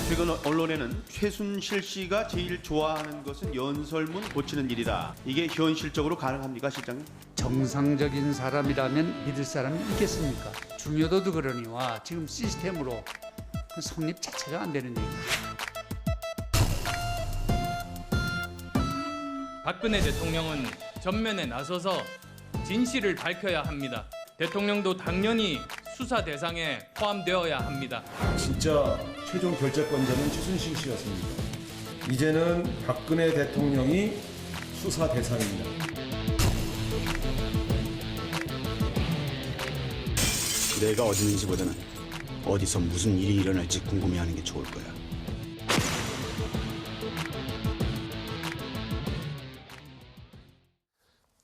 최근 언론에는 최순실 씨가 제일 좋아하는 것은 연설문 고치는 일이다. 이게 현실적으로 가능합니까, 실장님? 정상적인 사람이라면 믿을 사람이 있겠습니까? 중요도도 그러니와 지금 시스템으로 그 성립 자체가 안 되는 얘기입니다. 박근혜 대통령은 전면에 나서서 진실을 밝혀야 합니다. 대통령도 당연히 수사 대상에 포함되어야 합니다. 진짜 최종 결재권자는 최순실 씨였습니다. 이제는 박근혜 대통령이 수사 대상입니다. 내가 어디 있는지보다는 어디서 무슨 일이 일어날지 궁금해하는 게 좋을 거야.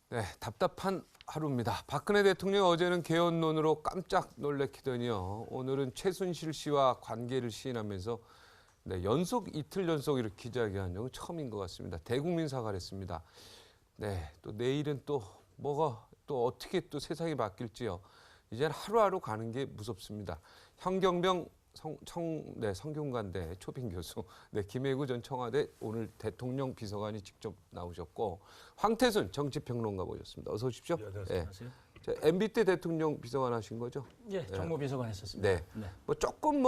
네, 답답한 하루입니다. 박근혜 대통령 어제는 개헌론으로 깜짝 놀래키더니요. 오늘은 최순실 씨와 관계를 시인하면서 이틀 연속 이렇게 기자회견한 적은 처음인 것 같습니다. 대국민 사과를 했습니다. 네, 또 내일은 또 뭐가 또 어떻게 또 세상이 바뀔지요. 이제는 하루하루 가는 게 무섭습니다. 현경병 성균관대 초빙 교수, 김혜구 전 청와대 오늘 대통령 비서관이 직접 나오셨고 황태순 정치평론가 모셨습니다. 어서 오십시오. 네, 안녕하세요. MB 때 대통령 비서관 하신 거죠? 예, 정무 비서관 했었습니다. 네. 뭐 조금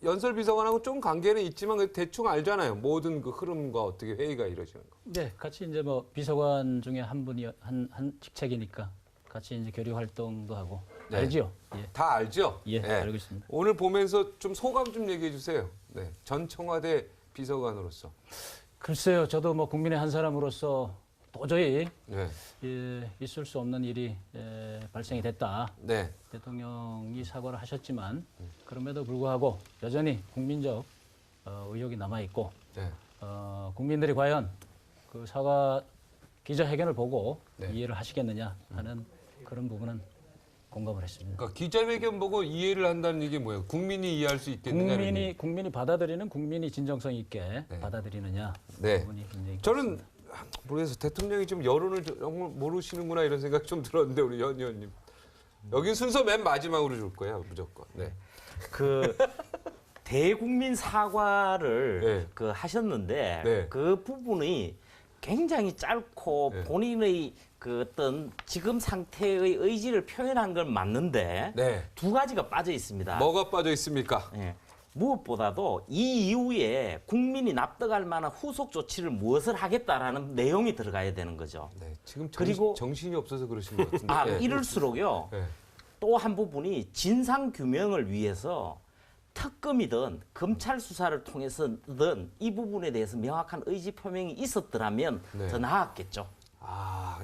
연설 비서관하고 좀 관계는 있지만 대충 알잖아요. 모든 그 흐름과 어떻게 회의가 이루어지는 거. 네, 같이 이제 뭐 비서관 중에 한 분이 한 직책이니까 같이 이제 교류 활동도 하고 알죠? 예. 다 알죠? 예, 알고 있습니다. 오늘 보면서 좀 소감 좀 얘기해 주세요. 네, 전 청와대 비서관으로서. 글쎄요, 저도 뭐 국민의 한 사람으로서 도저히 네. 있을 수 없는 일이 발생이 됐다. 네. 대통령이 사과를 하셨지만 그럼에도 불구하고 여전히 국민적 의혹이 남아 있고 네. 국민들이 과연 그 사과 기자회견을 보고 네. 이해를 하시겠느냐 하는 그런 부분은 공감을 했습니다. 그러니까 기자회견 보고 이해를 한다는 얘기 뭐예요? 국민이 이해할 수 있겠느냐? 국민이 받아들이는 국민이 진정성 있게 받아들이느냐 네. 부분이 굉장히 저는 모르겠어요. 대통령이 좀 여론을 정말 모르시는구나 이런 생각 좀 들었는데 우리 연 의원님. 여긴 순서 맨 마지막으로 줄 거예요, 무조건. 네. 그 대국민 사과를 네. 그 하셨는데 네. 그 부분이 굉장히 짧고 네. 본인의 그 어떤 지금 상태의 의지를 표현한 건 맞는데 네. 두 가지가 빠져 있습니다. 뭐가 빠져 있습니까? 예. 무엇보다도 이 이후에 국민이 납득할 만한 후속 조치를 무엇을 하겠다라는 내용이 들어가야 되는 거죠. 네. 지금 그리고- 정신이 없어서 그러신 것 같은데. 아, 네. 이럴수록요. 네. 또 한 부분이 진상 규명을 위해서 특검이든 검찰 수사를 통해서든 이 부분에 대해서 명확한 의지 표명이 있었더라면 네. 더 나았겠죠.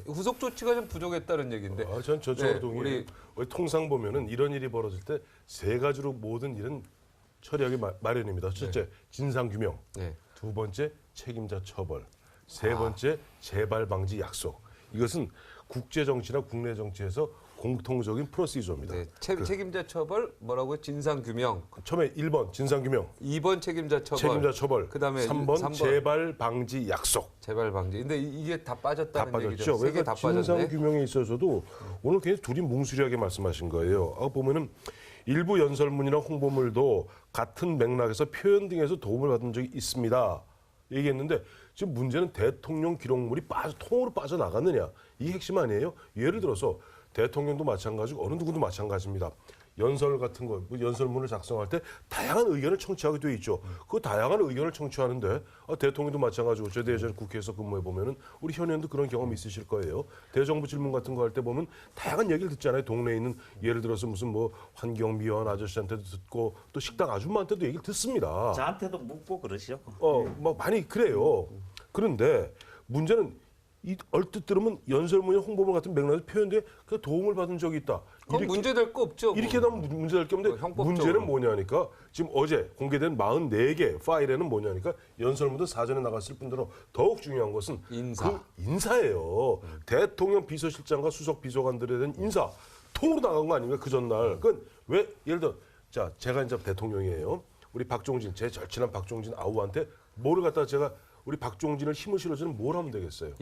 후속 조치가 좀 부족했다는 얘기인데. 전 저쪽으로 네, 동의해요. 우리 통상 보면은 이런 일이 벌어질 때 세 가지로 모든 일은 처리하기 마련입니다. 첫째, 진상 규명. 네. 두 번째, 책임자 처벌. 세 번째, 재발 방지 약속. 이것은 국제 정치나 국내 정치에서 공통적인 프로시저입니다. 네. 책임자 처벌, 뭐라고요? 진상 규명. 처음에 1번 진상 규명, 2번 책임자 처벌. 책임자 처벌, 그다음에 3번 재발 방지 약속. 재발 방지. 근데 이게 다 빠졌다는 다 얘기죠. 빠졌죠. 세 개 다 그러니까 진상 빠졌네. 규명에 있어서도 오늘 굉장히 둘이 뭉술하게 말씀하신 거예요. 보면은 일부 연설문이나 홍보물도 같은 맥락에서 표현 등에서 도움을 받은 적이 있습니다. 얘기했는데 지금 문제는 대통령 기록물이 통으로 빠져나갔느냐. 이게 핵심 아니에요? 예를 들어서 대통령도 마찬가지고 어느 누구도 마찬가지입니다. 연설 같은 거, 연설문을 작성할 때 다양한 의견을 청취하게 돼 있죠. 그 다양한 의견을 청취하는데 대통령도 마찬가지고 저도 예전에 국회에서 근무해 보면은 우리 현 의원도 그런 경험 있으실 거예요. 대정부 질문 같은 거 할 때 보면 다양한 얘기를 듣잖아요. 동네에 있는 예를 들어서 무슨 뭐 환경미화원 아저씨한테도 듣고 또 식당 아줌마한테도 얘기를 듣습니다. 저한테도 묻고 그러시죠. 막 많이 그래요. 그런데 문제는 얼뜻 들으면 연설문이나 홍보물 같은 맥락에서 표현돼 그 도움을 받은 적이 있다. 그건 문제될 거 없죠. 이렇게 하면 문제될 게 없는데 형법적으로. 문제는 뭐냐니까 지금 어제 공개된 44개 파일에는 뭐냐니까 연설문도 사전에 나갔을 뿐더러 더욱 중요한 것은 인사. 그 인사예요. 대통령 비서실장과 수석 비서관들에 대한 인사 통으로 나간 거 아닙니까 그 전날. 그건 왜 예를 들어 자 제가 이제 대통령이에요. 우리 박종진 제 절친한 박종진 아우한테 뭐를 갖다 제가 우리 박종진을 힘을 실어주는 뭘 하면 되겠어요?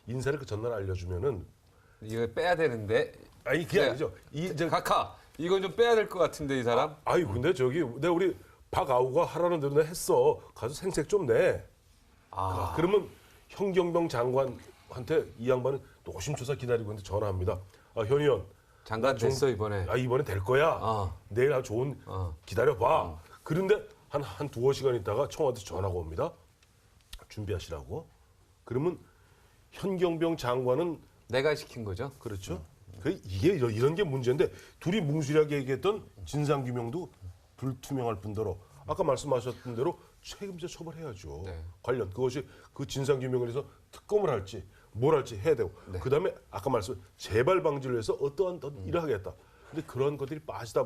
인사를 그 전날 알려주면은 이거 빼야 되는데. 아니 그게 네. 아니죠. 각하 이건 좀 빼야 될 것 같은데 이 사람. 근데 저기 내가 우리 박아우가 하라는 대로 내가 했어. 가서 생색 좀 내. 그러면 현경병 장관한테 이 양반은 노심초사 기다리고 있는데 전화합니다. 현 의원. 장관 됐어 이번에. 이번에 될 거야. 내일 아주 좋은 기다려봐. 그런데 한 두어 시간 있다가 청와대에서 전화가 옵니다. 준비하시라고. 그러면 현경병 장관은 내가 시킨 거죠. 그렇죠. 이게 이런 게 문제인데 둘이 뭉술하게 얘기했던 진상규명도 불투명할 뿐더러 아까 말씀하셨던 대로 책임자 처벌해야죠. 네. 관련 그것이 그 진상규명을 해서 특검을 할지 뭘 할지 해야 되고 그다음에 아까 말씀 재발 방지를 위해서 어떠한 일을 하겠다. 근데 그런 것들이 빠지다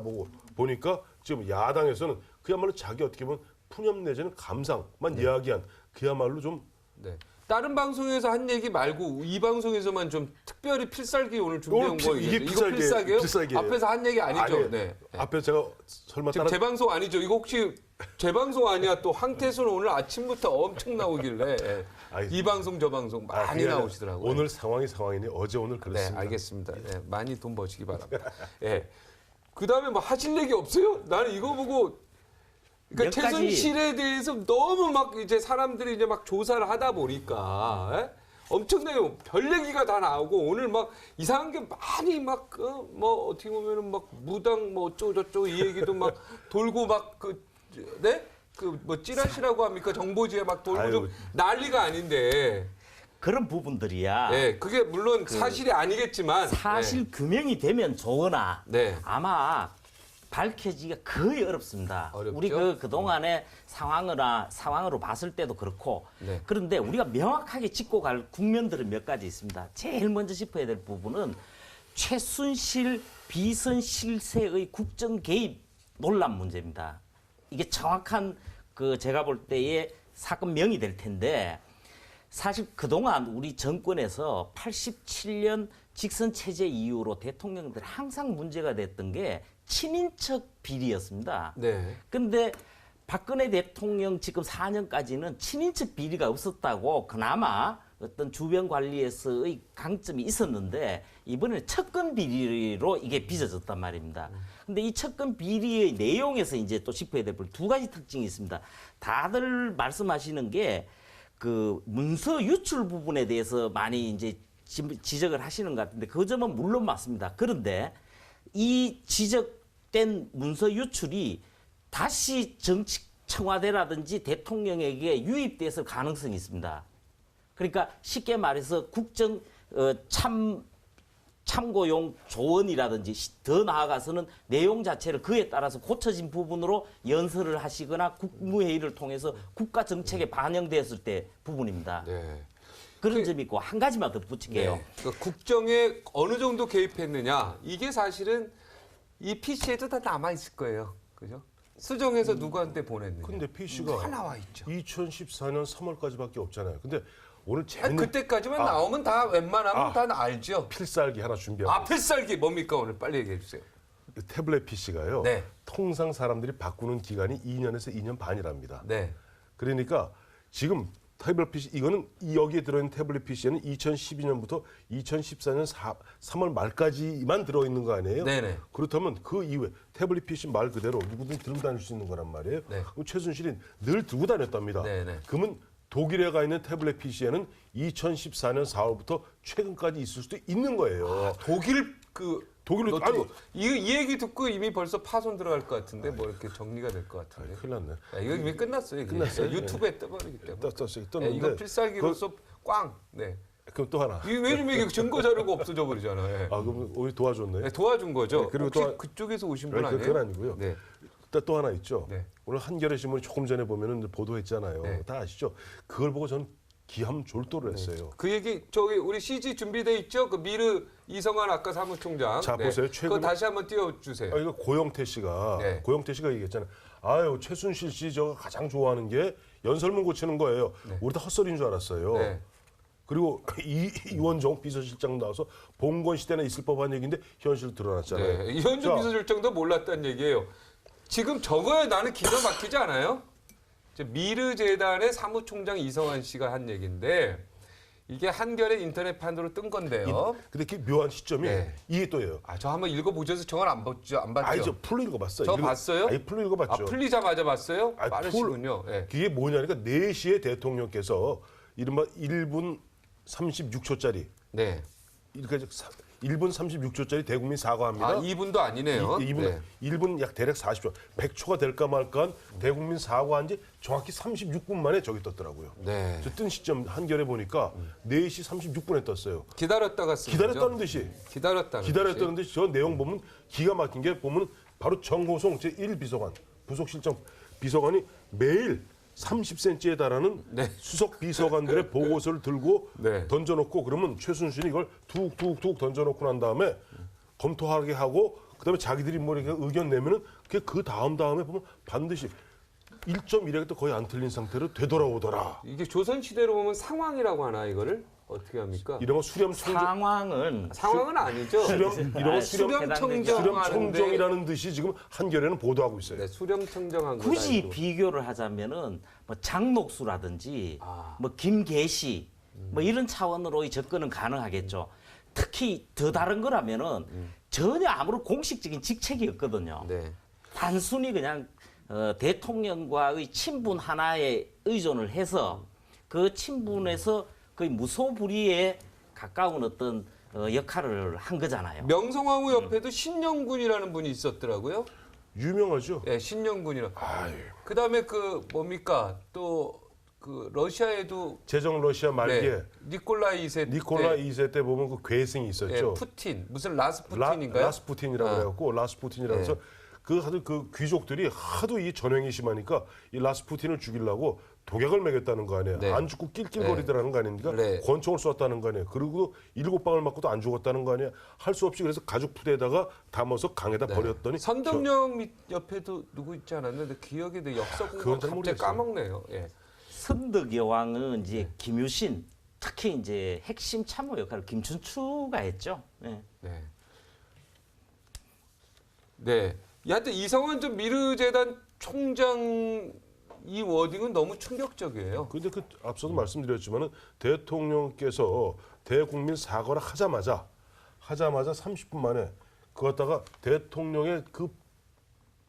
보니까 지금 야당에서는 그야말로 자기 어떻게 보면 푸념 내지는 감상만 이야기한 그야말로 좀 네. 다른 방송에서 한 얘기 말고 이 방송에서만 좀 특별히 필살기 오늘 준비한 거 이게 이거 필살기예요? 필살기예요. 앞에서 한 얘기 아니죠? 아니에요. 네. 앞에 제가 설마 지금 따라 제 방송 아니죠? 이거 혹시 제 방송 아니야? 또 황태순 오늘 아침부터 엄청 나오길래 예. 이 방송 저 방송 많이 그게 아니라 나오시더라고요. 오늘 상황이니 어제 오늘 네, 그렇습니다. 알겠습니다. 네, 많이 돈 버시기 바랍니다. 예. 그다음에 뭐 하실 얘기 없어요? 나는 이거 보고 그러니까 몇 가지- 최순실에 대해서 너무 막 이제 사람들이 이제 막 조사를 하다 보니까 예? 엄청나게 별 얘기가 다 나오고 오늘 막 이상한 게 많이 막 뭐 어떻게 보면은 막 무당 뭐 어쩌고 저쩌고 이 얘기도 막 돌고 막 네? 그 뭐 찌라시라고 합니까? 정보지에 막 돌고 좀 난리가 아닌데. 그런 부분들이야. 예, 그게 물론 사실이 아니겠지만 사실 규명이 되면 좋으나 네. 아마 밝혀지기가 거의 어렵습니다. 어렵죠? 우리 그동안의 상황으로 봤을 때도 그렇고 네. 그런데 우리가 명확하게 짚고 갈 국면들은 몇 가지 있습니다. 제일 먼저 짚어야 될 부분은 최순실 비선 실세의 국정 개입 논란 문제입니다. 이게 정확한 제가 볼 때의 사건명이 될 텐데 사실 그동안 우리 정권에서 87년 직선 체제 이후로 대통령들이 항상 문제가 됐던 게 친인척 비리였습니다. 네. 근데 박근혜 대통령 지금 4년까지는 친인척 비리가 없었다고 그나마 어떤 주변 관리에서의 강점이 있었는데 이번에는 척근 비리로 이게 빚어졌단 말입니다. 근데 이 척근 비리의 내용에서 이제 또 짚어야 될 두 가지 특징이 있습니다. 다들 말씀하시는 게 그 문서 유출 부분에 대해서 많이 이제 지적을 하시는 것 같은데 그 점은 물론 맞습니다. 그런데 이 지적된 문서 유출이 다시 정치 청와대라든지 대통령에게 유입됐을 가능성이 있습니다. 그러니까 쉽게 말해서 국정 참고용 조언이라든지 더 나아가서는 내용 자체를 그에 따라서 고쳐진 부분으로 연설을 하시거나 국무회의를 통해서 국가 정책에 반영되었을 때 부분입니다. 네. 그런 점이 있고 한 가지만 더 붙일게요. 네. 그러니까 국정에 어느 정도 개입했느냐 이게 사실은 이 PC에도 다 남아 있을 거예요. 그죠? 수정해서 누구한테 보냈느냐. 근데 PC가 다 나와 있죠. 2014년 3월까지밖에 없잖아요. 근데 오늘 아니, 재밌는 그때까지만 나오면 다 웬만하면 다 알죠. 필살기 하나 준비하고 필살기 뭡니까 오늘 빨리 얘기해 주세요. 태블릿 PC가요. 네. 통상 사람들이 바꾸는 기간이 2년에서 2년 반이랍니다. 네. 그러니까 지금 태블릿 PC 이거는 여기에 들어있는 태블릿 PC는 2012년부터 2014년 3월 말까지만 들어있는 거 아니에요? 네네. 그렇다면 그 이후에 태블릿 PC 말 그대로 누구든 들고 다닐 수 있는 거란 말이에요. 네. 그럼 최순실이 늘 들고 다녔답니다. 네네. 그러면 독일에 가 있는 태블릿 PC에는 2014년 4월부터 최근까지 있을 수도 있는 거예요. 독일로 이 얘기 듣고 이미 벌써 파손 들어갈 것 같은데 뭐 이렇게 정리가 될 것 같은데. 큰일 났네. 야, 이거 이미 끝났어요. 이게. 끝났어요? 유튜브에 떠버리기 때문에. 떴는데 이거 필살기로서 꽝. 네. 그럼 또 하나. 이게 왜냐면 이게 증거 자료가 없어져 버리잖아요. 예. 그럼 오히 도와줬네. 네, 도와준 거죠. 네, 그리고 혹시 또 그쪽에서 오신 분 아니, 아니에요? 그건 아니고요. 네. 또 하나 있죠. 네. 오늘 한겨레 신문이 조금 전에 보면은 보도했잖아요. 네. 다 아시죠? 그걸 보고 저는 기함졸도를 했어요. 그 얘기 우리 CG 준비돼 있죠? 그 미르 이성환 아까 사무총장. 자, 보세요. 최근에- 그거 다시 한번 띄워주세요. 이거 고영태 씨가 네. 얘기했잖아요. 아유 최순실 씨 저 가장 좋아하는 게 연설문 고치는 거예요. 우리 다 헛소리인 줄 알았어요. 네. 그리고 이원정 비서실장 나와서 봉건 시대나 있을 법한 얘기인데 현실 드러났잖아요. 네. 이현주 자, 비서실장도 몰랐다는 얘기예요. 지금 저거에 나는 기가 막히지 않아요? 미르 재단의 사무총장 이성환 씨가 한 얘기인데 이게 한겨레 인터넷판으로 뜬 건데요. 근데 그 묘한 시점이 네. 이게 또예요. 아, 저 한번 읽어보셔서 저건 안 봤죠? 안 봤죠? 아니 저 풀로 읽어봤어요. 저 봤어요? 아니 풀로 읽어봤죠. 아, 풀리자마자 봤어요? 아니, 빠르시군요. 예. 그게 뭐냐니까 4시에 대통령께서 이른바 1분 36초짜리 네. 이렇게 1분 36초짜리 대국민 사과합니다. 아, 2분도 아니네요. 2분, 네. 1분 약 대략 40초. 100초가 될까 말까 한 대국민 사과한 지 정확히 36분 만에 저기 떴더라고요. 네. 저 뜬 시점 한겨레 보니까 4시 36분에 떴어요. 기다렸다가 쓴 기다렸다는 거죠? 듯이. 기다렸다는 듯이 저 내용 보면 기가 막힌 게 보면 바로 정호송 제1비서관, 부속실장 비서관이 매일 30cm에 달하는 네. 수석 비서관들의 보고서를 들고 네. 던져놓고 그러면 최순실이 이걸 툭툭툭 던져놓고 난 다음에 검토하게 하고 그다음에 자기들이 뭐 이렇게 의견 내면은 그게 그 다음에 보면 반드시 1.1획도 거의 안 틀린 상태로 되돌아오더라. 이게 조선시대로 보면 상황이라고 하나 이거를? 어떻게 합니까? 이런 거 수렴청정 상황은 아니죠. 이런 거 수렴청정 수렴청정이라는 듯이 지금 한겨레는 보도하고 있어요. 네, 수렴청정한 거다. 굳이 이거. 비교를 하자면은 뭐 장녹수라든지 아. 뭐 김계시 뭐 이런 차원으로의 접근은 가능하겠죠. 특히 더 다른 거라면은 전혀 아무런 공식적인 직책이 없거든요. 네. 단순히 그냥 대통령과의 친분 하나에 의존을 해서 그 친분에서 거의 무소불위에 가까운 어떤 역할을 한 거잖아요. 명성황후 옆에도 신영군이라는 분이 있었더라고요. 유명하죠. 네, 신영군이라. 아유. 그다음에 그 뭡니까? 또 그 러시아에도 제정 러시아 말기에 네, 니콜라이 2세 니콜라 때 2세 때 보면 그 괴승이 있었죠. 네, 푸틴 무슨 라스푸틴인가요? 라스푸틴이라고 해갖고 라스푸틴이라고 해서 그 하도 그 귀족들이 하도 이 전횡이 심하니까 이 라스푸틴을 죽이려고 독약을 먹였다는 거 아니에요. 네. 안 죽고 낄낄거리더라는 거 아닙니까? 네. 권총을 쐈다는 거 아니에요. 그리고 7방을 맞고도 안 죽었다는 거 아니에요. 할 수 없이 그래서 가죽 푸대에다가 담아서 강에다 버렸더니 선덕령 밑 옆에도 누구 있지 않았는데 기억이 내 역사 공부 그건 잘 갑자기 모르겠어요. 까먹네요. 예. 선덕 여왕은 이제 김유신 특히 이제 핵심 참모 역할을 김춘추가 했죠. 네. 네. 네. 하여튼 이성원 전 미르재단 총장 이 워딩은 너무 충격적이에요. 근데 그 앞서도 말씀드렸지만은 대통령께서 대국민 사과를 하자마자 30분 만에 그거 갖다가 대통령의 그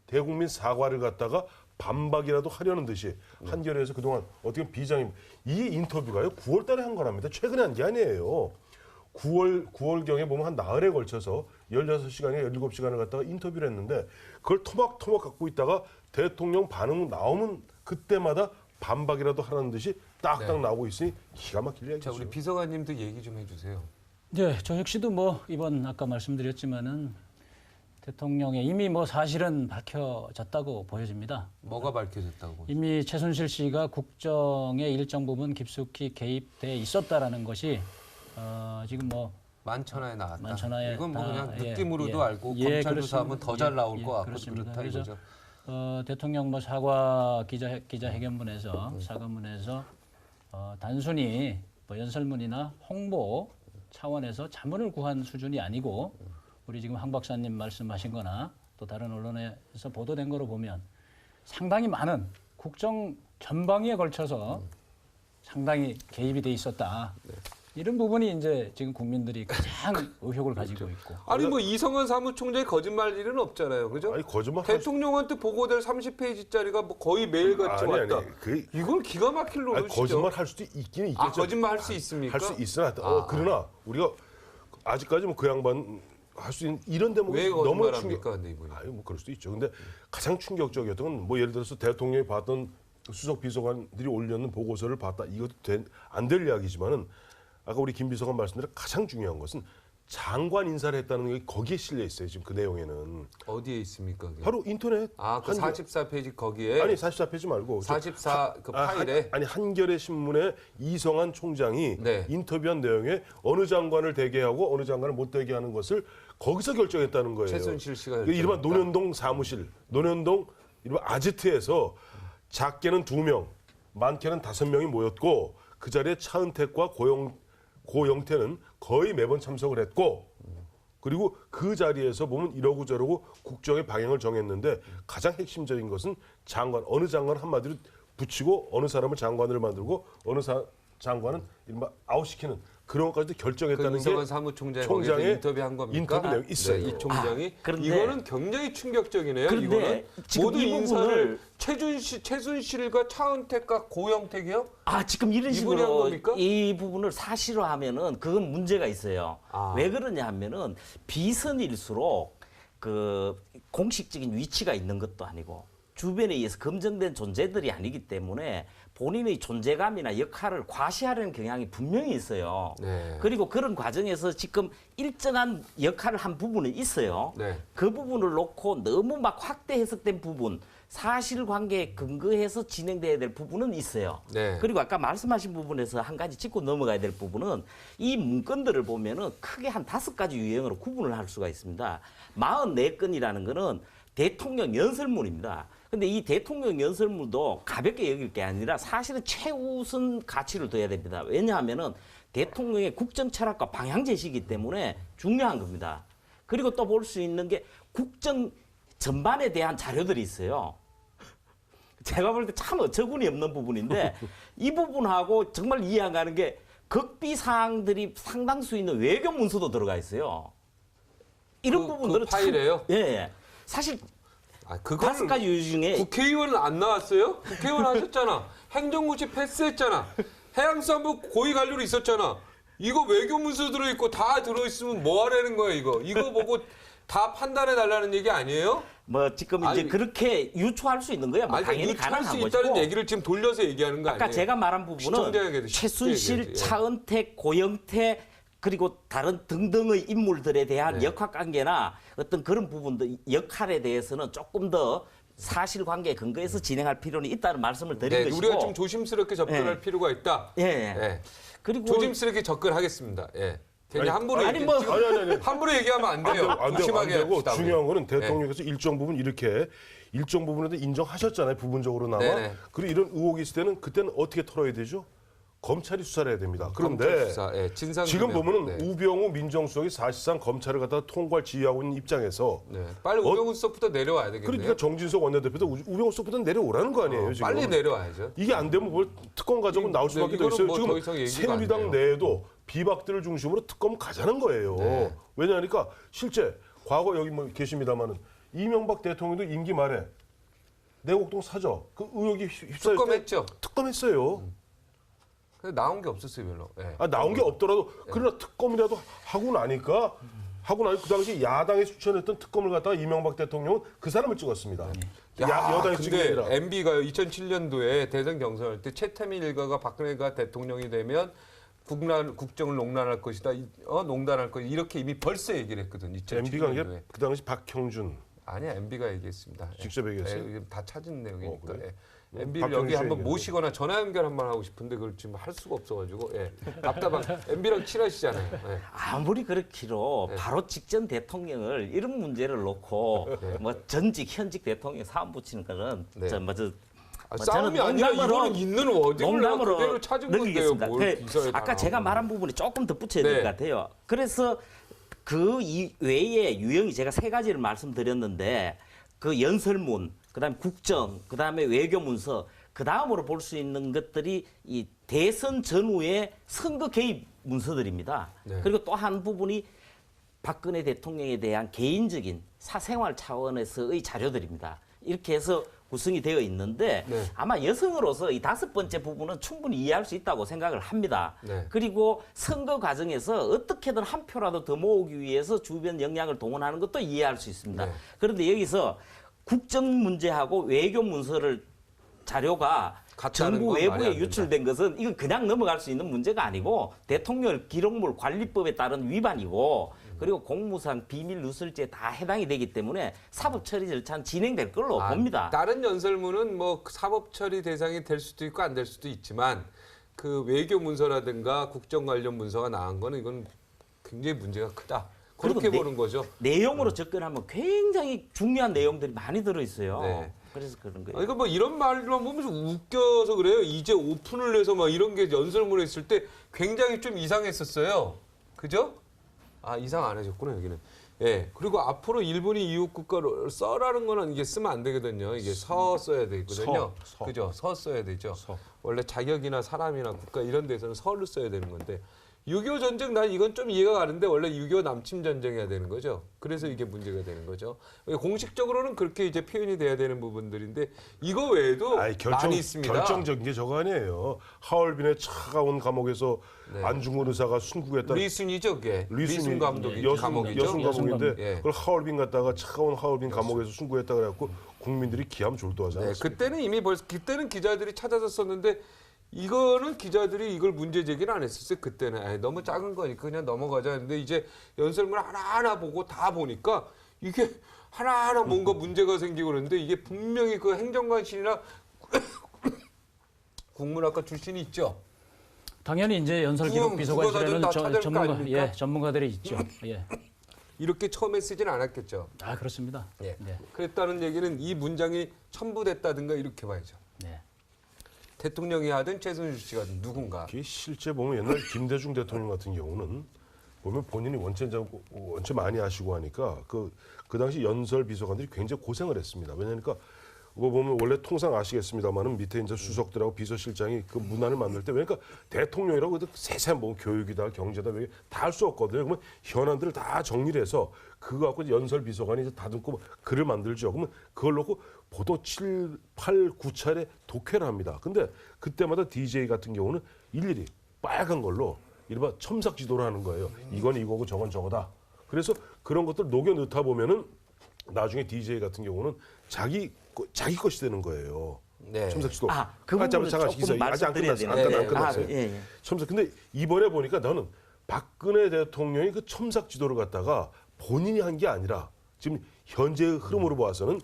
대국민 사과를 갖다가 반박이라도 하려는 듯이 한겨레에서 그동안 어떻게 보면 비장임 이 인터뷰가요 9월 달에 한 거랍니다. 최근에 한 게 아니에요. 9월경에 보면 한 나흘에 걸쳐서 16시간에 17시간을 갖다가 인터뷰를 했는데 그걸 토막토막 갖고 있다가 대통령 반응 나오면 그때마다 반박이라도 하라는 듯이 딱딱 네. 나오고 있으니 기가 막힐 자, 얘기죠. 우리 비서관님도 얘기 좀 해주세요. 네, 저 역시도 뭐 이번 아까 말씀드렸지만은 대통령의 이미 뭐 사실은 밝혀졌다고 보여집니다. 뭐가 밝혀졌다고? 이미 최순실 씨가 국정의 일정 부분 깊숙이 개입돼 있었다라는 것이 지금 뭐 만천하에 나왔다. 만천하에 이건 뭐 그냥 예, 느낌으로도 예. 알고 예, 검찰 그렇습니다. 조사하면 더 잘 나올 예, 것 같고 그렇습니다. 그렇다 그래서 이거죠. 대통령 뭐 사과 기자회견문에서 사과문에서 단순히 뭐 연설문이나 홍보 차원에서 자문을 구한 수준이 아니고 우리 지금 황 박사님 말씀하신 거나 또 다른 언론에서 보도된 거로 보면 상당히 많은 국정 전방위에 걸쳐서 상당히 개입이 돼 있었다. 이런 부분이 이제 지금 국민들이 가장 의혹을 가지고 있고. 아니 뭐 이성원 사무총장이 거짓말 일은 없잖아요. 그죠? 아니 거짓말 대통령한테 보고될 30페이지짜리가 뭐 거의 매일같이 왔다. 이건 기가 막힐 노릇이죠. 거짓말 할 수도 있긴 있겠죠. 아, 거짓말 할 수 있습니까? 할 수 있으나 그러나 우리가 아직까지 뭐 그 양반 할 수 있는 이런 대목이 왜 너무 거짓말합니까, 근데 이분이? 아유 뭐 그럴 수도 있죠. 근데 가장 충격적이었던 건 뭐 예를 들어서 대통령이 봤던 수석 비서관들이 올려놓은 보고서를 봤다. 이것도 안 될 이야기지만은 아까 우리 김 비서관 말씀드린 가장 중요한 것은 장관 인사를 했다는 게 거기에 실려 있어요. 지금 그 내용에는 어디에 있습니까? 그게? 바로 인터넷. 아, 그 44페이지 거기에 아니 44페이지 말고 44 그 파일에 한겨레 신문에 이성한 총장이 네. 인터뷰한 내용에 어느 장관을 대개하고 어느 장관을 못 대개하는 것을 거기서 결정했다는 거예요. 최순실 씨가 이른바 결정했다. 논현동 사무실, 논현동 이른바 아지트에서 작게는 2명, 많게는 5명이 모였고 그 자리에 차은택과 고영태는 거의 매번 참석을 했고 그리고 그 자리에서 보면 이러고 저러고 국정의 방향을 정했는데 가장 핵심적인 것은 장관, 어느 장관 한마디로 붙이고 어느 사람을 장관으로 만들고 어느 장관은 이른바 아웃시키는 그런 것까지도 그 결정했다는 이성환 게 사무총장이 총장의 거기서 인터뷰한 겁니까? 인터뷰 내용이 있어요. 네, 이 총장이 그런데- 이거는 굉장히 충격적이네요. 그런데 이거는 지금 모든 이 인사를 부분을- 최순실과 차은택과 고영택이요? 지금 이런 이분이 한 식으로 겁니까? 이 부분을 사실화하면은 그건 문제가 있어요. 아. 왜 그러냐 하면은 비선일수록 그 공식적인 위치가 있는 것도 아니고 주변에 의해서 검증된 존재들이 아니기 때문에 본인의 존재감이나 역할을 과시하려는 경향이 분명히 있어요. 네. 그리고 그런 과정에서 지금 일정한 역할을 한 부분은 있어요. 네. 그 부분을 놓고 너무 막 확대 해석된 부분, 사실관계에 근거해서 진행돼야 될 부분은 있어요. 네. 그리고 아까 말씀하신 부분에서 한 가지 짚고 넘어가야 될 부분은 이 문건들을 보면은 크게 한 5가지 유형으로 구분을 할 수가 있습니다. 44건이라는 거는 대통령 연설문입니다. 근데 이 대통령 연설문도 가볍게 여길 게 아니라 사실은 최우선 가치를 둬야 됩니다. 왜냐하면은 대통령의 국정 철학과 방향 제시이기 때문에 중요한 겁니다. 그리고 또 볼 수 있는 게 국정 전반에 대한 자료들이 있어요. 제가 볼 때 참 어처구니 없는 부분인데 이 부분하고 정말 이해 안 가는 게 극비 사항들이 상당수 있는 외교 문서도 들어가 있어요. 이런 부분들은 참- 파일이에요? 예. 사실 그걸 5가지 유형 중에 국회의원은 안 나왔어요? 국회의원 하셨잖아. 행정고시 패스했잖아. 해양수산부 고위 관료로 있었잖아. 이거 외교 문서 들어있고 다 들어있으면 뭐 하라는 거야 이거. 이거 보고 다 판단해 달라는 얘기 아니에요? 뭐 지금 이제 아니, 그렇게 유추할 수 있는 거야. 뭐 아니, 당연히 유추할 가능한 수 것이고. 있다는 얘기를 지금 돌려서 얘기하는 거 아니에요? 아까 제가 말한 부분은 시청자에게도 쉽게 최순실, 얘기해야지. 예. 차은택, 고영태 그리고 다른 등등의 인물들에 대한 네. 역학관계나 어떤 그런 부분들 역할에 대해서는 조금 더 사실관계에 근거해서 진행할 필요는 있다는 말씀을 드린 네, 것이고. 우리가 좀 조심스럽게 접근할 예. 필요가 있다. 예. 예. 그리고 조심스럽게 접근하겠습니다. 예. 괜히 아니, 함부로 아니, 뭐- 아니. 함부로 얘기하면 안 돼요. 안 조심하게 되고 합시다, 우리. 중요한 거는 네. 대통령께서 일정 부분 이렇게 일정 부분에도 인정하셨잖아요. 부분적으로나마. 네네. 그리고 이런 의혹이 있을 때는 그때는 어떻게 털어야 되죠? 검찰이 수사를 해야 됩니다. 검찰 그런데 수사, 예, 진상 지금 규명. 보면은 네. 우병우 민정수석이 사실상 검찰을 갖다 통과할 지휘하고 있는 입장에서 네. 빨리 우병우 수석부터 내려와야 되겠네요. 그러니까 정진석 원내대표도 우병우 수석부터 내려오라는 거 아니에요, 지금. 빨리 내려와야죠. 이게 안 되면 뭘 특검 가지고 나올 수밖에 더 이거는 있어요. 뭐 지금 더 이상 얘기가 새누리당 안 돼요. 내에도 비박들을 중심으로 특검 가자는 거예요. 네. 왜냐하니까 실제 과거 여기 뭐 계십니다만은 이명박 대통령도 임기 말에 내곡동 사저 그 의혹이 휩싸였을 때 특검했죠. 특검했어요. 근데 나온 게 없었어요, 별로. 예. 나온 게 없더라도 그러나 특검이라도 하고 나니까 그 당시 야당에 추천했던 특검을 갖다가 이명박 대통령은 그 사람을 찍었습니다. 여당이 찍은 게 근데 아니라. MB가요 2007년도에 대선 경선할 때 최태민 일가가 박근혜가 대통령이 되면 국정을 농단할 것이다, 농단할 것이다 이렇게 이미 벌써 얘기를 했거든. MB가 2007년도에. 그 당시 박형준 아니야, MB가 얘기했습니다. 예. 직접 얘기했어요? 예, 다 찾은 내용이니까. 그래요? 예. MB를 박형준 여기 씨 한번 얘기했는데. 모시거나 전화 연결 한번 하고 싶은데 그걸 지금 할 수가 없어가지고 답답한. MB랑 친하시잖아요. 예. 아무리 그렇기로 바로 직전 대통령을 이런 문제를 놓고 뭐 전직 현직 대통령 사안 붙이는 거는 네. 저는 싸움이 아니라 농담으로- 이거는 있는 워딩을 내가 그대로 찾은 건데요. 넘기겠습니다. 뭘 기사에 아까 다 제가 나오고. 말한 부분에 조금 더 붙여야 네. 될 것 같아요. 그래서 그 외에 유형이 제가 3가지를 말씀드렸는데 그 연설문, 그다음에 국정, 그다음에 외교 문서, 그다음으로 볼 수 있는 것들이 이 대선 전후의 선거 개입 문서들입니다. 네. 그리고 또 한 부분이 박근혜 대통령에 대한 개인적인 사생활 차원에서의 자료들입니다. 이렇게 해서 구성이 되어 있는데 네. 아마 여성으로서 이 5번째 부분은 충분히 이해할 수 있다고 생각을 합니다. 네. 그리고 선거 과정에서 어떻게든 한 표라도 더 모으기 위해서 주변 역량을 동원하는 것도 이해할 수 있습니다. 네. 그런데 여기서 국정 문제하고 외교 문서를 자료가 같다는 정부 건 말이 안 외부에 된다. 유출된 것은 이건 그냥 넘어갈 수 있는 문제가 아니고 대통령 기록물 관리법에 따른 위반이고 그리고 공무상 비밀 누설죄에 다 해당이 되기 때문에 사법 처리 절차는 진행될 걸로 봅니다. 다른 연설문은 뭐 사법 처리 대상이 될 수도 있고 안 될 수도 있지만 그 외교 문서라든가 국정 관련 문서가 나온 거는 이건 굉장히 문제가 크다. 그렇게 그리고 보는 거죠. 내용으로 접근하면 굉장히 중요한 내용들이 많이 들어있어요. 네. 그래서 그런 거예요. 이거 뭐 이런 말만 보면서 웃겨서 그래요. 이제 오픈을 해서 막 이런 게 연설문에 있을 때 굉장히 좀 이상했었어요. 그죠? 이상 안 하셨구나 여기는. 예. 그리고 앞으로 일본이 이웃 국가로 써라는 거는 이게 쓰면 안 되거든요. 이게 서 써야 되거든요. 서. 그죠? 서 써야 되죠. 원래 자격이나 사람이나 국가 이런 데서는 서를 써야 되는 건데 6.25 전쟁 난 이건 좀 이해가 가는데 원래 6.25 남침 전쟁해야 되는 거죠. 그래서 이게 문제가 되는 거죠. 공식적으로는 그렇게 이제 표현이 돼야 되는 부분들인데 이거 외에도 아니, 많이 있습니다. 결정적인 게 저거 아니에요. 하얼빈의 차가운 감옥에서 네. 안중근 의사가 순국했다. 리순이죠, 그게. 리순 감독이 여순 감옥이죠. 여순 감옥인데 예. 그걸 하얼빈 갔다가 차가운 하얼빈 감옥에서 순국했다 그래갖고 국민들이 기함 졸도하지 네, 않았어요. 그때는 이미 그때는 기자들이 찾아서 썼는데 이거는 기자들이 이걸 문제 제기를 안 했었어요. 그때는 너무 작은 거니까 그냥 넘어가자 했는데 이제 연설문 하나하나 보고 다 보니까 이게 하나하나 뭔가 문제가 생기고 그러는데 이게 분명히 그 행정관실이나 국문학과 출신이 있죠. 당연히 이제 연설 기록 비서관실에는 국어사전 다 찾을 거 아닙니까? 예, 전문가들이 있죠. 예. 이렇게 처음에 쓰진 않았겠죠. 아, 그렇습니다. 예. 네. 그랬다는 얘기는 이 문장이 첨부됐다든가 이렇게 봐야죠. 네. 대통령이 하든 최순실 씨가 하든 누군가. 이게 실제 보면 옛날 김대중 대통령 같은 경우는 보면 본인이 원체 많이 하시고 하니까 그 당시 연설 비서관들이 굉장히 고생을 했습니다. 왜냐니까 뭐 보면 원래 통상 아시겠습니다만은 밑에 이제 수석들하고 비서실장이 그 문안을 만들 때 왜냐니까 대통령이라고 해도 세세한 뭐 교육이다 경제다 다 할 수 없거든요. 그러면 현안들을 다 정리를 해서 그거 갖고 연설 비서관이 이제 다듬고 글을 만들죠. 그러면 그걸 놓고 보도 7, 8, 9차례 독해를 합니다. 근데 그때마다 DJ 같은 경우는 일일이 빨간 걸로 이른바 첨삭 지도를 하는 거예요. 이건 이거고 저건 저거다. 그래서 그런 것들 녹여 넣다 보면은 나중에 DJ 같은 경우는 자기 것이 되는 거예요. 네. 첨삭 지도. 그 부분은 조금 아직 안 말씀드려야 끝났어요. 되는데. 안 끝났어요. 예. 첨삭. 근데 이번에 보니까 너는 박근혜 대통령이 그 첨삭 지도를 갖다가 본인이 한 게 아니라 지금 현재의 흐름으로 봐서는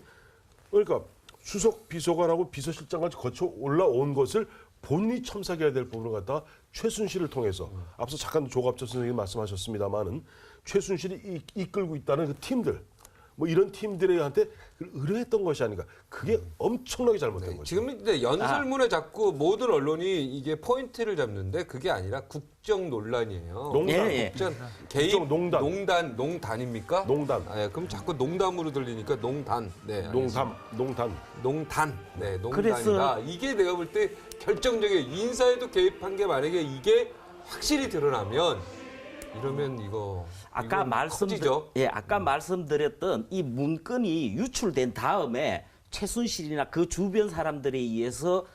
그러니까 수석 비서관하고 비서실장까지 거쳐 올라온 것을 본인이 첨삭해야 될 부분을 갖다가 최순실을 통해서 앞서 잠깐 조갑철 선생님이 말씀하셨습니다마는 최순실이 이끌고 있다는 그 팀들 뭐 이런 팀들한테 의뢰했던 것이 아닌가. 그게 엄청나게 잘못된 거죠. 지금 이제 연설문에 자꾸 모든 언론이 이게 포인트를 잡는데 그게 아니라 국정 논란이에요. 농단, 예, 예. 국정 개입 농단. 농단입니까? 농단. 예, 그럼 자꾸 농담으로 들리니까 농단. 네, 농단. 농단. 네, 농단이다. 그래서- 이게 내가 볼 때 결정적인 인사에도 개입한 게 만약에 이게 확실히 드러나면 이러면 이거 아까 커지죠. 아까 말씀드렸던 이 문건이 유출된 다음에 최순실이나 그 주변 사람들에 의해서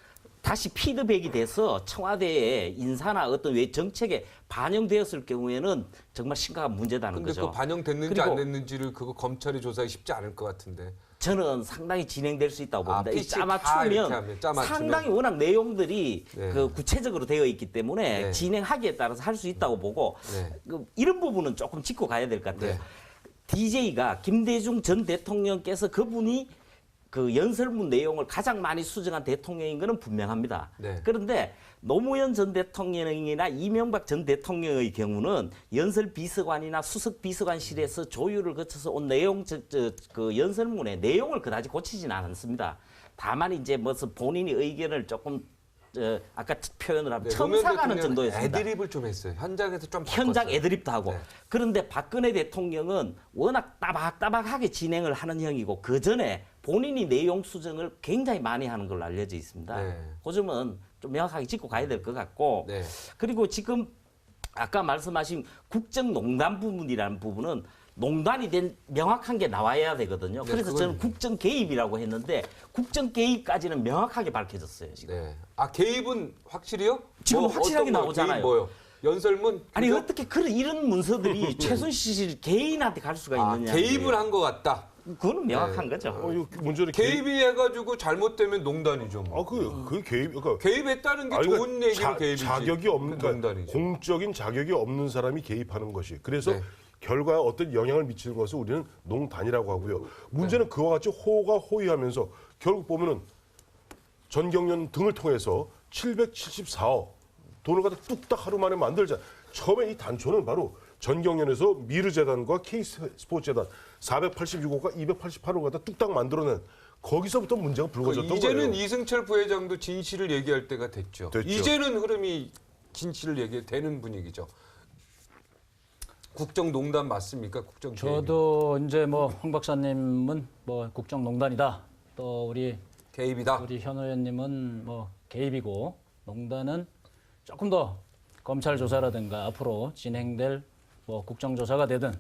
다시 피드백이 돼서 청와대의 인사나 어떤 외 정책에 반영되었을 경우에는 정말 심각한 문제다는 근데 거죠. 그 반영됐는지 그리고 안 됐는지를 그거 검찰이 조사하기 쉽지 않을 것 같은데. 저는 상당히 진행될 수 있다고 봅니다. 이 PC 다 이렇게 하면, 짜맞추면. 상당히 워낙 내용들이 네. 그 구체적으로 되어 있기 때문에 네. 진행하기에 따라서 할 수 있다고 보고 네. 이런 부분은 조금 짚고 가야 될 것 같아요. 네. DJ가 김대중 전 대통령께서 그분이 그 연설문 내용을 가장 많이 수정한 대통령인 것은 분명합니다. 네. 그런데 노무현 전 대통령이나 이명박 전 대통령의 경우는 연설 비서관이나 수석 비서관실에서 조율을 거쳐서 온 내용 그 연설문의 내용을 그다지 고치지는 않았습니다. 다만 이제 무슨 본인이 의견을 조금 아까 표현을 하면 첨삭하는 정도였습니다. 애드립을 좀 했어요. 현장에서 좀 현장 바꿨어요. 애드립도 하고. 네. 그런데 박근혜 대통령은 워낙 따박따박하게 진행을 하는 형이고 그 전에 본인이 내용 수정을 굉장히 많이 하는 걸로 알려져 있습니다. 네. 그 점은 좀 명확하게 짚고 가야 될 것 같고 네. 그리고 지금 아까 말씀하신 국정농단 부분이라는 부분은 농단이 된 명확한 게 나와야 되거든요. 네, 그래서 저는 국정 개입이라고 했는데 국정 개입까지는 명확하게 밝혀졌어요. 지금. 네. 아 개입은 확실히요? 지금 확실하게 어떤 거? 나오잖아요. 개입 뭐요? 연설문? 아니 그죠? 어떻게 이런 문서들이 최순실 개인한테 갈 수가 있느냐. 개입을 한 것 같다. 그거는 명확한 거죠. 이거 문제는 개입이 해가지고 잘못되면 농단이죠. 뭐. 그 개입 그러니까 개입했다는 게 아니, 좋은 그러니까 얘기로 개입이지. 자격이 없는 그 그러니까 농단이죠. 공적인 자격이 없는 사람이 개입하는 것이 그래서 네. 결과에 어떤 영향을 미치는 것을 우리는 농단이라고 하고요. 문제는 그와 같이 호가 호위하면서 결국 보면은 전경련 등을 통해서 774억 돈을 갖다 뚝딱 하루 만에 만들자. 처음에 이 단초는 바로 전경련에서 미르재단과 K스포츠재단 486억과 288억 갖다 뚝딱 만들어낸 거기서부터 문제가 불거졌던 이제는 거예요. 이승철 부회장도 진실을 얘기할 때가 됐죠. 됐죠. 이제는 흐름이 진실을 얘기되는 분위기죠. 국정농단 맞습니까? 국정 저도 이제 뭐 황 박사님은 뭐 국정농단이다. 또 우리 개입이다. 현 의원님은 뭐 개입이고 농단은 조금 더 검찰 조사라든가 앞으로 진행될 뭐 국정조사가 되든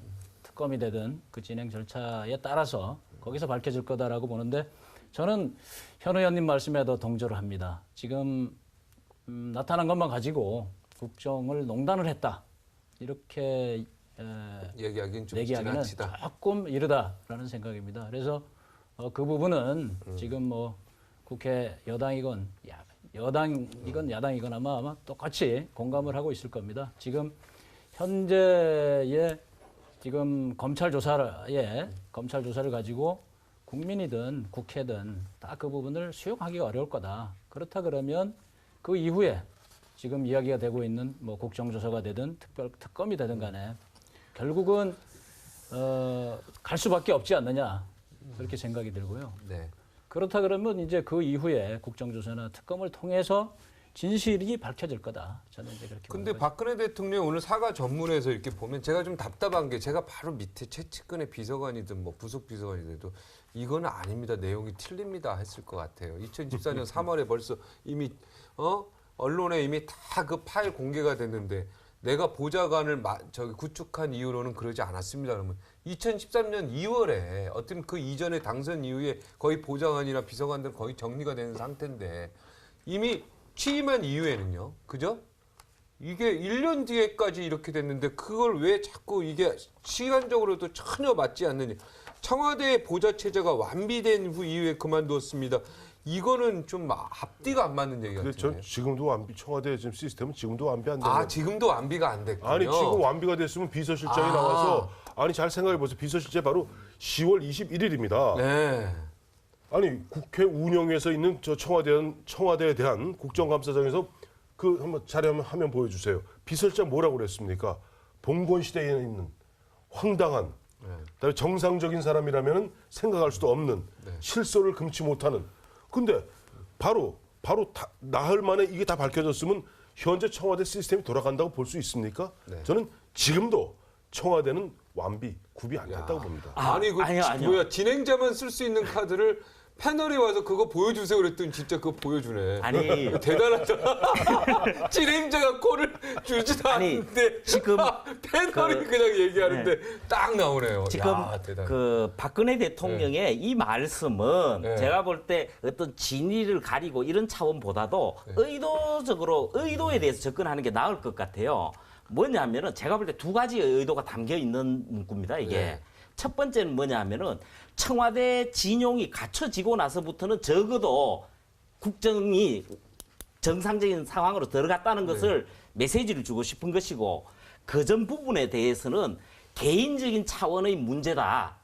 특검이 되든 그 진행 절차에 따라서 거기서 밝혀질 거다라고 보는데 저는 현 의원님 말씀에도 동조를 합니다. 지금 나타난 것만 가지고 국정을 농단을 했다 이렇게 얘기하기는 좀 얘기하기는 지나치다. 조금 이르다라는 생각입니다. 그래서 그 부분은 지금 뭐 국회 여당이건 여당이건 야당이건 아마 똑같이 공감을 하고 있을 겁니다. 지금 현재의 지금 검찰 조사를 가지고 국민이든 국회든 다 그 부분을 수용하기가 어려울 거다. 그렇다 그러면 그 이후에 지금 이야기가 되고 있는 뭐 국정조사가 되든 특검이 되든 간에 결국은 갈 수밖에 없지 않느냐 그렇게 생각이 들고요. 네. 그렇다 그러면 이제 그 이후에 국정조사나 특검을 통해서 진실이 밝혀질 거다. 저는 이제 그렇게. 근데 보는 거죠. 박근혜 대통령 오늘 사과 전문에서 이렇게 보면 제가 좀 답답한 게 제가 바로 밑에 최측근의 비서관이든 뭐 부속 비서관이든 이거는 아닙니다. 내용이 틀립니다. 했을 것 같아요. 2014년 3월에 벌써 이미 언론에 이미 다 그 파일 공개가 됐는데 내가 보좌관을 구축한 이후로는 그러지 않았습니다. 그러면 2013년 2월에 어떤 그 이전에 당선 이후에 거의 보좌관이나 비서관들 거의 정리가 되는 상태인데 이미 취임한 이후에는요. 그죠? 이게 1년 뒤에까지 이렇게 됐는데 그걸 왜 자꾸 이게 시간적으로도 전혀 맞지 않느냐. 청와대 보좌 체제가 완비된 후 이후에 그만두었습니다. 이거는 좀 앞뒤가 안 맞는 얘기 근데 같아요. 전 지금도 완비 청와대 지금 시스템은 지금도 완비 안 되는 아, 지금도 완비가 안 됐군요. 아니 지금 완비가 됐으면 비서실장이 나와서 아니 잘 생각해 보세요. 비서실장 바로 10월 21일입니다. 네. 아니 국회 운영위에서 있는 저 청와대에 대한 국정감사장에서 그 한번 자료 한번 보여주세요. 비서실장 뭐라고 그랬습니까? 봉건 시대에 있는 황당한, 그다음에 정상적인 사람이라면 생각할 수도 없는 실소를 금치 못하는. 근데 바로 나흘 만에 이게 다 밝혀졌으면 현재 청와대 시스템이 돌아간다고 볼 수 있습니까? 저는 지금도 청와대는 완비, 구비 안 됐다고 봅니다. 아니 그 아니요. 뭐야 진행자만 쓸 수 있는 카드를 패널이 와서 그거 보여주세요 그랬더니 진짜 그거 보여주네. 아니 대단하다. 진행자가 콜을 주지도 아니, 않는데 지금 패널이 그냥 얘기하는데 딱 나오네요. 지금 야, 대단해. 그 박근혜 대통령의 이 말씀은 네. 제가 볼 때 어떤 진위를 가리고 이런 차원보다도 의도적으로 의도에 대해서 접근하는 게 나을 것 같아요. 뭐냐면은 제가 볼 때 두 가지 의도가 담겨 있는 문구입니다. 이게 네. 첫 번째는 뭐냐면은 청와대 진용이 갖춰지고 나서부터는 적어도 국정이 정상적인 상황으로 들어갔다는 것을 메시지를 주고 싶은 것이고 그 전 부분에 대해서는 개인적인 차원의 문제다.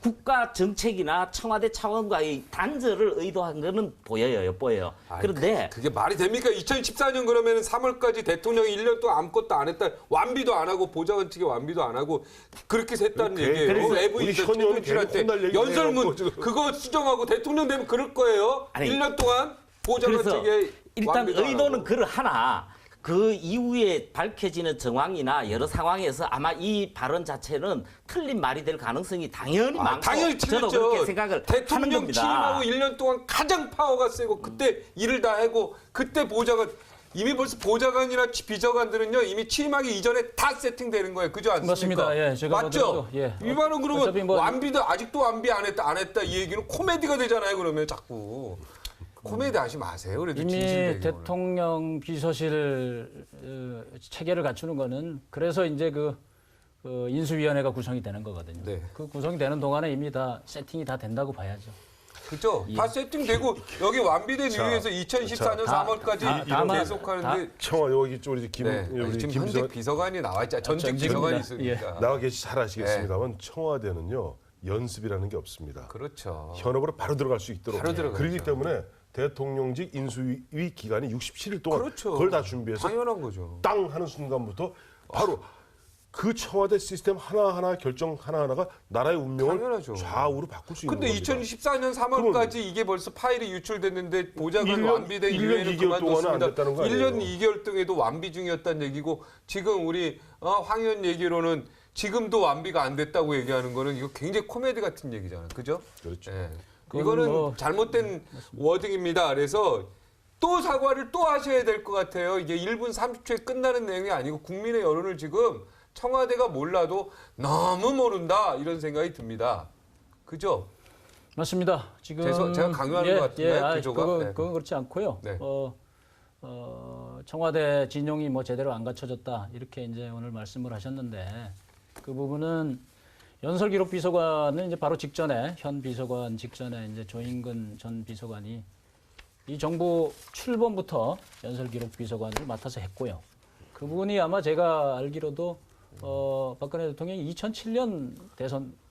국가 정책이나 청와대 차원과의 단절을 의도한 거는 보여요. 아이, 그런데 그게 말이 됩니까? 2014년 그러면 3월까지 대통령이 1년 동안 아무것도 안 했다. 완비도 안 하고 보좌관 측에 완비도 안 하고 그렇게 했다는 얘기예요. 그래서 외부 우리 인사 현 의원은 최순실한테 계속 혼날 얘기를 연설문 해요, 지금. 그거 수정하고 대통령 되면 그럴 거예요. 아니, 1년 동안 보좌관 그래서 측에 일단 완비도 안 의도는 하고. 그러하나 그 이후에 밝혀지는 정황이나 여러 상황에서 아마 이 발언 자체는 틀린 말이 될 가능성이 당연히 많고 당연히 저도 틀렸죠. 그렇게 생각을 하는 대통령 겁니다. 취임하고 1년 동안 가장 파워가 세고 그때 일을 다 하고 그때 보좌관 이미 벌써 보좌관이나 비서관들은요 이미 취임하기 이전에 다 세팅되는 거예요. 그죠 않습니까? 맞습니다. 예, 제가 맞죠? 보더라도, 예. 이 말은 그러면 어차피 뭐- 완비도 아직도 완비 안 했다 이 얘기는 코미디가 되잖아요. 그러면 자꾸 코미디 하지 마세요. 그래도 이미 진실되게 대통령 비서실 체계를 갖추는 거는 그래서 이제 그 인수위원회가 구성이 되는 거거든요. 네. 그 구성이 되는 동안에 이미 다 세팅이 다 된다고 봐야죠. 그죠? 다 세팅되고 여기 완비된 이후에서 2014년 다- 3월까지 다만- 계속하는데 청와 여기 우리 김 네. 우리 지금 김 현직 비서관 비서관이 나와 있잖아요. 전직 전직입니다. 비서관이 있으니까. 나와 계시 잘 아시겠습니다만 청와대는요 연습이라는 게 없습니다. 그렇죠. 현업으로 바로 들어갈 수 있도록 바로 들어가죠. 그렇기 때문에 대통령직 인수위 기간이 67일 동안 그렇죠. 그걸 다 준비해서 당연한 거죠. 땅 하는 순간부터 바로 그 청와대 시스템 하나하나 결정 하나하나가 나라의 운명을 당연하죠. 좌우로 바꿀 수 있는 근데 겁니다. 2014년 3월까지 이게 벌써 파일이 유출됐는데 보좌관 1년 완비된 1년 이후에는 2개월 동안은 안 그만뒀습니다. 됐다는 거 아니에요? 1년 2개월 동안에도 완비 중이었다는 얘기고 지금 우리 황 의원 얘기로는 지금도 완비가 안 됐다고 얘기하는 거는 이거 굉장히 코미디 같은 얘기잖아요. 그죠? 그렇죠. 예. 그건 이거는 뭐- 잘못된 워딩입니다. 그래서 또 사과를 또 하셔야 될 것 같아요. 이게 1분 30초에 끝나는 내용이 아니고 국민의 여론을 지금 청와대가 몰라도 너무 모른다 이런 생각이 듭니다. 그죠? 맞습니다. 지금 제가 강요하는 것 같은데, 구조가? 네. 그건 그렇지 않고요. 네. 청와대 진용이 뭐 제대로 안 갖춰졌다 이렇게 이제 오늘 말씀을 하셨는데 그 부분은 연설기록비서관은 이제 바로 직전에 현 비서관 직전에 이제 조인근 전 비서관이 이 정부 출범부터 연설기록비서관을 맡아서 했고요. 그분이 아마 제가 알기로도 박근혜 대통령이 2007년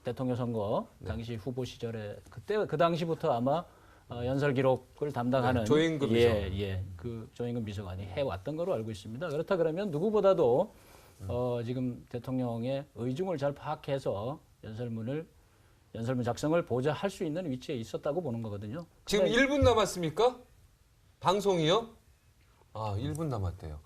대통령 선거 당시 후보 시절에 그때 그 당시부터 아마 연설 기록을 담당하는 조인근 비서관. 그 조인근 비서관이 해왔던 걸로 알고 있습니다. 그렇다 그러면 누구보다도 지금 대통령의 의중을 잘 파악해서 연설문 작성을 보좌할 수 있는 위치에 있었다고 보는 거거든요. 지금 근데 1분 남았습니까? 방송이요? 아, 1분 남았대요.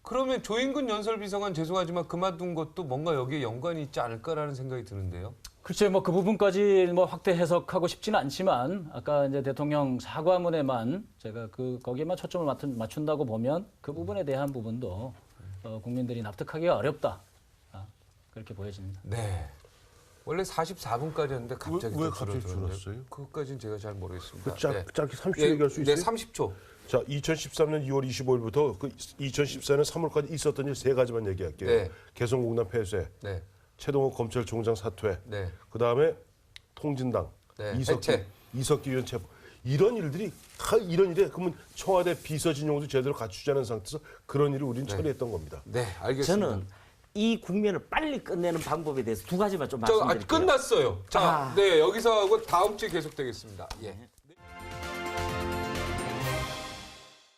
그러면 조인근 연설비서관 죄송하지만 그만둔 것도 뭔가 여기에 연관이 있지 않을까라는 생각이 드는데요. 글쎄요, 뭐 그 부분까지 뭐 확대 해석하고 싶지는 않지만 아까 이제 대통령 사과문에만 제가 거기에만 초점을 맞춘다고 보면 그 부분에 대한 부분도 국민들이 납득하기가 어렵다. 그렇게 보여집니다. 네. 원래 44분까지였는데 갑자기 왜 또 갑자기 줄어들었는데요. 줄었어요? 그것까지는 제가 잘 모르겠습니다. 짧게 30초 예, 얘기할 수 있어요? 네, 30초. 자, 2013년 2월 25일부터 그 2014년 3월까지 있었던 일 세 가지만 얘기할게요. 네. 개성공단 폐쇄, 네. 최동호 검찰총장 사퇴, 네. 그다음에 통진당, 네, 이석기 의원 체포. 이런 일들이 다 이런 일에 그러면 청와대 비서 진용도 제대로 갖추지 않은 상태에서 그런 일을 우리는 처리했던 겁니다. 네, 알겠습니다. 저는 이 국면을 빨리 끝내는 방법에 대해서 두 가지만 좀 저 말씀드릴게요. 끝났어요. 자, 네, 여기서 하고 다음 주에 계속되겠습니다. 예.